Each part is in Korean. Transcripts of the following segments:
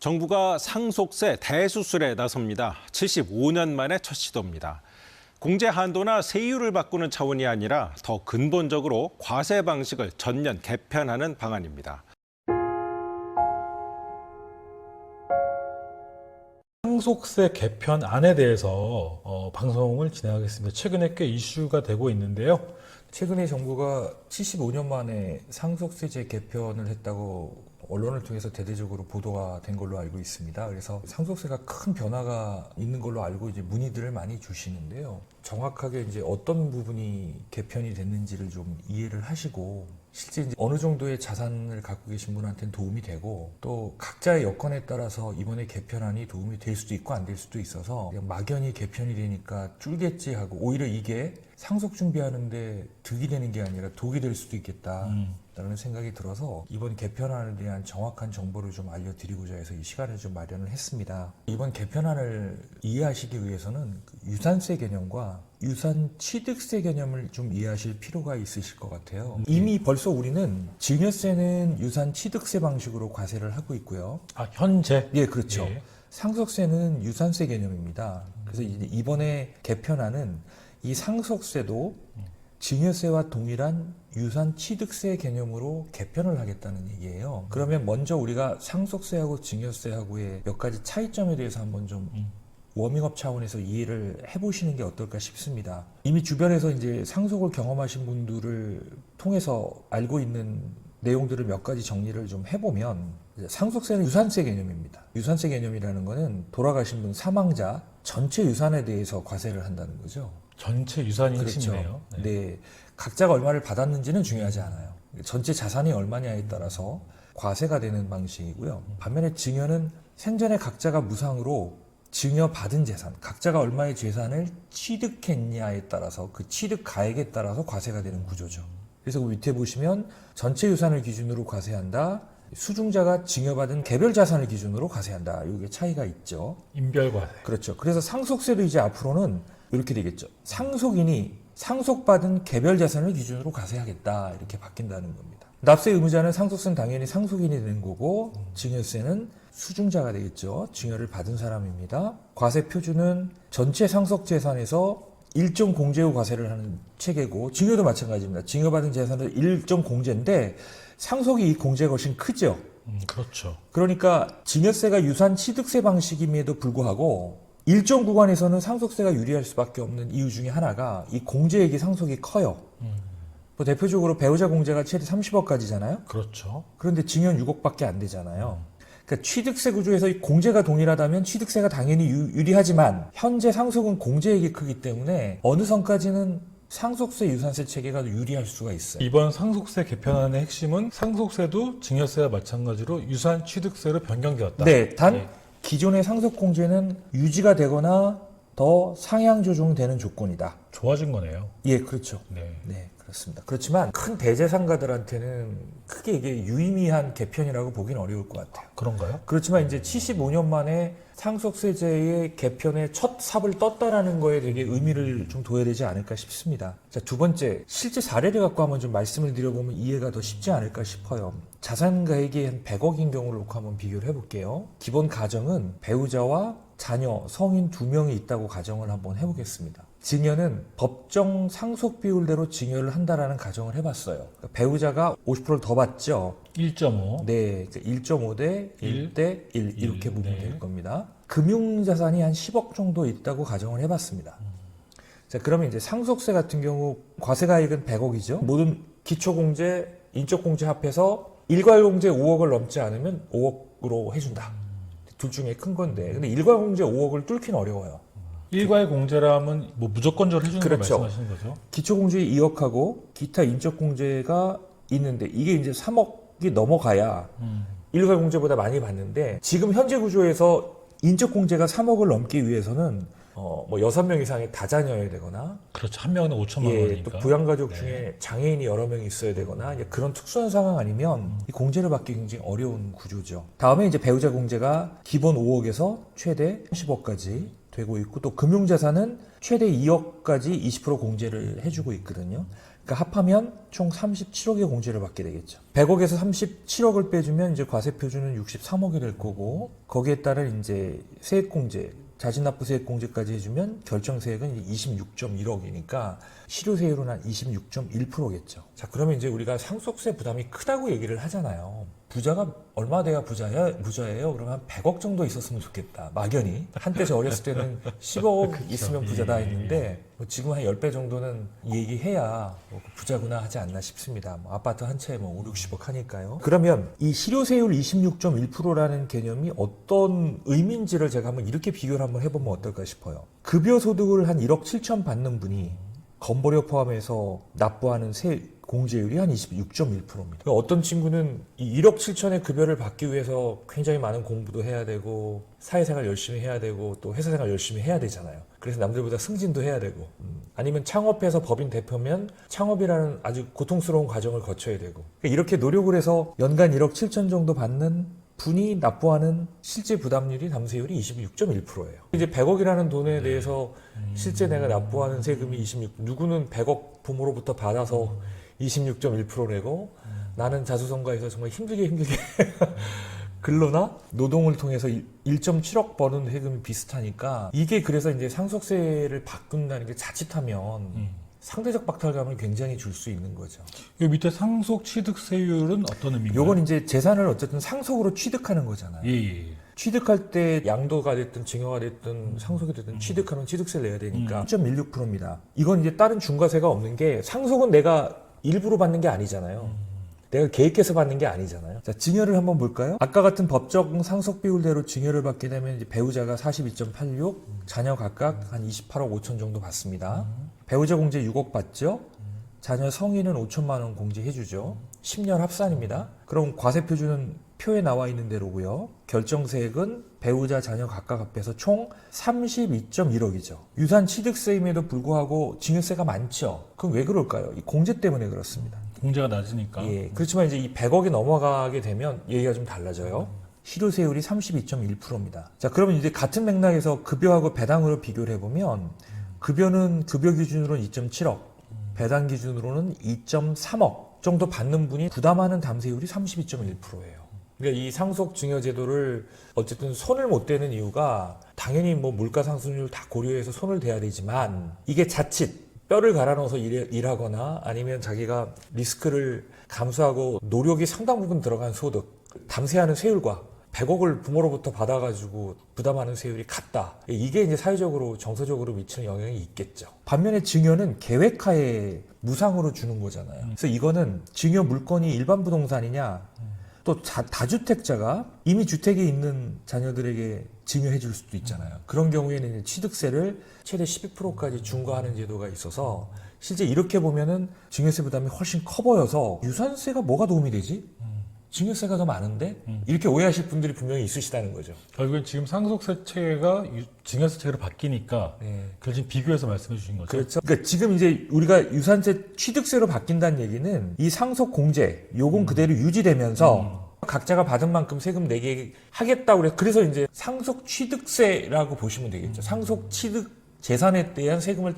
정부가 상속세 대수술에 나섭니다. 75년 만에 첫 시도입니다. 공제 한도나 세율을 바꾸는 차원이 아니라 더 근본적으로 과세 방식을 전면 개편하는 방안입니다. 상속세 개편안에 대해서 방송을 진행하겠습니다. 최근에 꽤 이슈가 되고 있는데요. 최근에 정부가 75년 만에 상속세제 개편을 했다고 언론을 통해서 대대적으로 보도가 된 걸로 알고 있습니다. 그래서 상속세가 큰 변화가 있는 걸로 알고 이제 문의들을 많이 주시는데요. 정확하게 이제 어떤 부분이 개편이 됐는지를 좀 이해를 하시고 실제 이제 어느 정도의 자산을 갖고 계신 분한테는 도움이 되고 또 각자의 여건에 따라서 이번에 개편안이 도움이 될 수도 있고 안 될 수도 있어서 그냥 막연히 개편이 되니까 줄겠지 하고 오히려 이게 상속 준비하는데 득이 되는 게 아니라 독이 될 수도 있겠다. 라는 생각이 들어서 이번 개편안에 대한 정확한 정보를 좀 알려드리고자 해서 이 시간을 좀 마련을 했습니다. 이번 개편안을 이해하시기 위해서는 유산세 개념과 유산 취득세 개념을 좀 이해하실 필요가 있으실 것 같아요. 이미 벌써 우리는 증여세는 유산 취득세 방식으로 과세를 하고 있고요. 현재? 예, 그렇죠. 예. 상속세는 유산세 개념입니다. 그래서 이번에 개편안은 이 상속세도 증여세와 동일한 유산 취득세 개념으로 개편을 하겠다는 얘기예요. 그러면 먼저 우리가 상속세하고 증여세하고의 몇 가지 차이점에 대해서 한번 좀 워밍업 차원에서 이해를 해보시는 게 어떨까 싶습니다. 이미 주변에서 이제 상속을 경험하신 분들을 통해서 알고 있는 내용들을 몇 가지 정리를 좀 해보면 상속세는 유산세 개념입니다. 유산세 개념이라는 거는 돌아가신 분 사망자 전체 유산에 대해서 과세를 한다는 거죠. 전체 유산이 그렇죠. 핵심이네요. 네. 각자가 얼마를 받았는지는 중요하지 않아요. 전체 자산이 얼마냐에 따라서 과세가 되는 방식이고요. 반면에 증여는 생전에 각자가 무상으로 증여받은 재산, 각자가 얼마의 재산을 취득했냐에 따라서 그 취득 가액에 따라서 과세가 되는 구조죠. 그래서 그 밑에 보시면 전체 유산을 기준으로 과세한다. 수중자가 증여받은 개별 자산을 기준으로 과세한다. 이게 차이가 있죠. 인별과세. 그렇죠. 그래서 상속세도 이제 앞으로는 이렇게 되겠죠. 상속인이 상속받은 개별 자산을 기준으로 과세하겠다. 이렇게 바뀐다는 겁니다. 납세 의무자는 상속세는 당연히 상속인이 되는 거고 증여세는 수중자가 되겠죠. 증여를 받은 사람입니다. 과세 표준은 전체 상속 재산에서 일정 공제 후 과세를 하는 체계고 증여도 마찬가지입니다. 증여받은 재산은 일정 공제인데 상속이 이 공제가 훨씬 크죠. 그렇죠. 그러니까 증여세가 유산 취득세 방식임에도 불구하고 일정 구간에서는 상속세가 유리할 수밖에 없는 이유 중에 하나가 이 공제액이 상속이 커요. 뭐 대표적으로 배우자 공제가 최대 30억까지잖아요. 그렇죠. 그런데 증여는 6억밖에 안 되잖아요. 그러니까 취득세 구조에서 이 공제가 동일하다면 취득세가 당연히 유리하지만 현재 상속은 공제액이 크기 때문에 어느 선까지는 상속세 유산세 체계가 유리할 수가 있어요. 이번 상속세 개편안의 핵심은 상속세도 증여세와 마찬가지로 유산 취득세로 변경되었다. 네, 단 예. 기존의 상속 공제는 유지가 되거나 더 상향 조정되는 조건이다. 좋아진 거네요. 예, 그렇죠. 네. 네, 그렇습니다. 그렇지만 큰 대재상가들한테는 크게 이게 유의미한 개편이라고 보기는 어려울 것 같아요. 그런가요? 그렇지만 이제 75년 만에 상속세제의 개편에 첫 삽을 떴다라는 거에 되게 의미를 좀 둬야 되지 않을까 싶습니다. 자, 두 번째, 실제 사례를 갖고 한번 좀 말씀을 드려보면 이해가 더 쉽지 않을까 싶어요. 자산가액이 한 100억인 경우를 놓고 한번 비교를 해볼게요. 기본 가정은 배우자와 자녀, 성인 2명이 있다고 가정을 한번 해보겠습니다. 증여는 법정 상속 비율대로 증여를 한다라는 가정을 해봤어요. 그러니까 배우자가 50%를 더 받죠. 1.5. 네, 1.5 대 1 대 1 이렇게 보면 네. 될 겁니다. 금융자산이 한 10억 정도 있다고 가정을 해봤습니다. 자, 그러면 이제 상속세 같은 경우 과세가액은 100억이죠. 모든 기초공제, 인적공제 합해서 일괄공제 5억을 넘지 않으면 5억으로 해준다. 둘 중에 큰 건데, 근데 일괄공제 5억을 뚫기는 어려워요. 일괄 공제라면 뭐 무조건적으로 해주는 걸 그렇죠. 말씀하시는 거죠? 기초공제 2억하고 기타 인적공제가 있는데 이게 이제 3억이 넘어가야 일괄공제보다 많이 받는데 지금 현재 구조에서 인적공제가 3억을 넘기 위해서는 뭐 6명 이상의 다자녀야 되거나 그렇죠. 한 명은 5천만 예, 원이니까. 또 부양가족 네. 중에 장애인이 여러 명 있어야 되거나 이제 그런 특수한 상황 아니면 이 공제를 받기 굉장히 어려운 구조죠. 다음에 이제 배우자 공제가 기본 5억에서 최대 30억까지 되고 있고 또 금융자산은 최대 2억까지 20% 공제를 해주고 있거든요. 그러니까 합하면 총 37억의 공제를 받게 되겠죠. 100억에서 37억을 빼주면 이제 과세 표준은 63억이 될 거고, 거기에 따른 이제 세액공제, 자진납부세액공제까지 해주면 결정세액은 26.1억이니까 실효세율은 한 26.1%겠죠. 자, 그러면 이제 우리가 상속세 부담이 크다고 얘기를 하잖아요. 부자가 얼마 돼야 부자예요? 그러면 한 100억 정도 있었으면 좋겠다. 막연히. 한때 저 어렸을 때는 10억 있으면 부자다 했는데 뭐 지금 한 10배 정도는 얘기해야 뭐 부자구나 하지 않나 싶습니다. 뭐 아파트 한 채에 뭐 5, 60억 하니까요. 그러면 이 실효세율 26.1%라는 개념이 어떤 의미인지를 제가 한번 이렇게 비교를 한번 해보면 어떨까 싶어요. 급여소득을 한 1억 7천 받는 분이 건보료 포함해서 납부하는 공제율이 한 26.1%입니다. 어떤 친구는 이 1억 7천의 급여를 받기 위해서 굉장히 많은 공부도 해야 되고 사회생활 열심히 해야 되고 또 회사생활 열심히 해야 되잖아요. 그래서 남들보다 승진도 해야 되고 아니면 창업해서 법인 대표면 창업이라는 아주 고통스러운 과정을 거쳐야 되고 이렇게 노력을 해서 연간 1억 7천 정도 받는 분이 납부하는 실제 부담률이 담세율이 26.1%예요. 이제 100억이라는 돈에 대해서 실제 내가 납부하는 세금이 누구는 100억 부모로부터 받아서 26.1% 내고 나는 자수성가해서 정말 힘들게 근로나 노동을 통해서 1.7억 버는 세금이 비슷하니까 이게 그래서 이제 상속세를 바꾼다는 게 자칫하면 상대적 박탈감을 굉장히 줄 수 있는 거죠. 이 밑에 상속 취득세율은 어떤 의미인가요? 요건 이제 재산을 어쨌든 상속으로 취득하는 거잖아요. 예. 취득할 때 양도가 됐든 증여가 됐든 상속이 됐든 취득하면 취득세를 내야 되니까 1.16%입니다. 이건 이제 다른 중과세가 없는 게 상속은 내가 일부러 받는 게 아니잖아요. 내가 계획해서 받는 게 아니잖아요. 자, 증여를 한번 볼까요? 아까 같은 법적 상속 비율대로 증여를 받게 되면 이제 배우자가 42.86, 자녀 각각 한 28억 5천 정도 받습니다. 배우자 공제 6억 받죠? 자녀 성인은 5천만 원 공제해주죠. 10년 합산입니다. 그럼 과세 표준은 표에 나와 있는 대로고요. 결정세액은 배우자 자녀 각각 합해서 총 32.1억이죠. 유산 취득세임에도 불구하고 증여세가 많죠. 그럼 왜 그럴까요? 이 공제 때문에 그렇습니다. 공제가 낮으니까. 예, 그렇지만 이제 이 100억이 넘어가게 되면 얘기가 좀 달라져요. 실효세율이 32.1%입니다. 자, 그러면 이제 같은 맥락에서 급여하고 배당으로 비교를 해보면 급여는 급여 기준으로는 2.7억, 배당 기준으로는 2.3억 정도 받는 분이 부담하는 담세율이 32.1%예요. 그러니까 이 상속 증여 제도를 어쨌든 손을 못 대는 이유가 당연히 뭐 물가 상승률 다 고려해서 손을 대야 되지만 이게 자칫 뼈를 갈아 넣어서 일하거나 아니면 자기가 리스크를 감수하고 노력이 상당 부분 들어간 소득, 담세하는 세율과 100억을 부모로부터 받아가지고 부담하는 세율이 같다. 이게 이제 사회적으로 정서적으로 미치는 영향이 있겠죠. 반면에 증여는 계획하에 무상으로 주는 거잖아요. 그래서 이거는 증여 물건이 일반 부동산이냐 또 다주택자가 이미 주택에 있는 자녀들에게 증여해 줄 수도 있잖아요. 그런 경우에는 이제 취득세를 최대 12%까지 중과하는 제도가 있어서 실제 이렇게 보면은 증여세 부담이 훨씬 커 보여서 유산세가 뭐가 도움이 되지? 증여세가 더 많은데? 이렇게 오해하실 분들이 분명히 있으시다는 거죠. 결국엔 지금 상속세 체계가 증여세 체계로 바뀌니까 그걸 지금 비교해서 말씀해 주신 거죠. 그렇죠. 그러니까 지금 이제 우리가 유산세 취득세로 바뀐다는 얘기는 이 상속 공제 요건 그대로 유지되면서 각자가 받은 만큼 세금 내게 하겠다고 그래서 이제 상속 취득세라고 보시면 되겠죠. 상속 취득 재산에 대한 세금을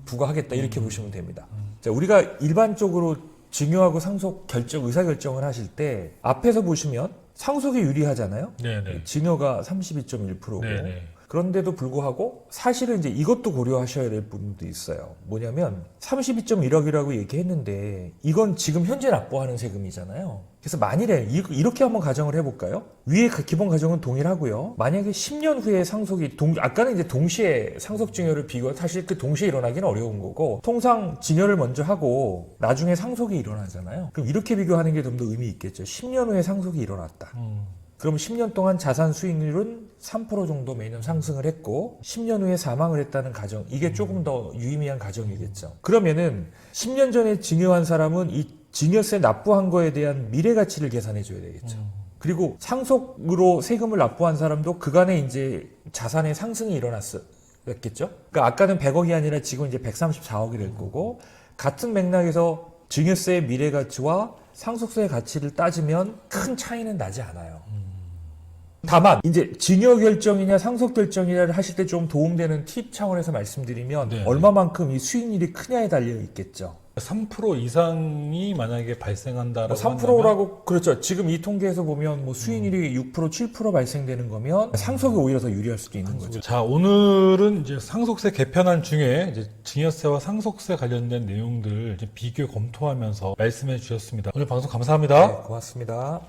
부과하겠다 이렇게 보시면 됩니다. 자, 우리가 일반적으로 증여하고 상속 의사결정을 하실 때 앞에서 보시면 상속이 유리하잖아요. 네네. 증여가 32.1%고 네네. 그런데도 불구하고 사실은 이제 이것도 고려하셔야 될 부분도 있어요. 뭐냐면 32.1억이라고 얘기했는데 이건 지금 현재 납부하는 세금이잖아요. 그래서 만일에 이렇게 한번 가정을 해볼까요? 위에 기본 가정은 동일하고요. 만약에 10년 후에 상속이 아까는 이제 동시에 상속 증여를 사실 그 동시에 일어나기는 어려운 거고 통상 증여를 먼저 하고 나중에 상속이 일어나잖아요. 그럼 이렇게 비교하는 게 좀 더 의미 있겠죠. 10년 후에 상속이 일어났다. 그럼 10년 동안 자산 수익률은 3% 정도 매년 상승을 했고 10년 후에 사망을 했다는 가정, 이게 조금 더 유의미한 가정이겠죠. 그러면은 10년 전에 증여한 사람은 이 증여세 납부한 거에 대한 미래 가치를 계산해 줘야 되겠죠. 그리고 상속으로 세금을 납부한 사람도 그간에 이제 자산의 상승이 일어났겠죠. 그러니까 아까는 100억이 아니라 지금 이제 134억이 될 거고 같은 맥락에서 증여세의 미래 가치와 상속세의 가치를 따지면 큰 차이는 나지 않아요. 다만 이제 증여 결정이냐 상속 결정이냐를 하실 때 좀 도움되는 팁 차원에서 말씀드리면 네. 얼마만큼 이 수익률이 크냐에 달려 있겠죠. 3% 이상이 만약에 발생한다라고 3%라고 그렇죠. 지금 이 통계에서 보면 뭐 수익률이 6%, 7% 발생되는 거면 상속이 오히려 더 유리할 수도 있는 거죠. 자, 오늘은 이제 상속세 개편안 중에 이제 증여세와 상속세 관련된 내용들 이제 비교 검토하면서 말씀해 주셨습니다. 오늘 방송 감사합니다. 네, 고맙습니다.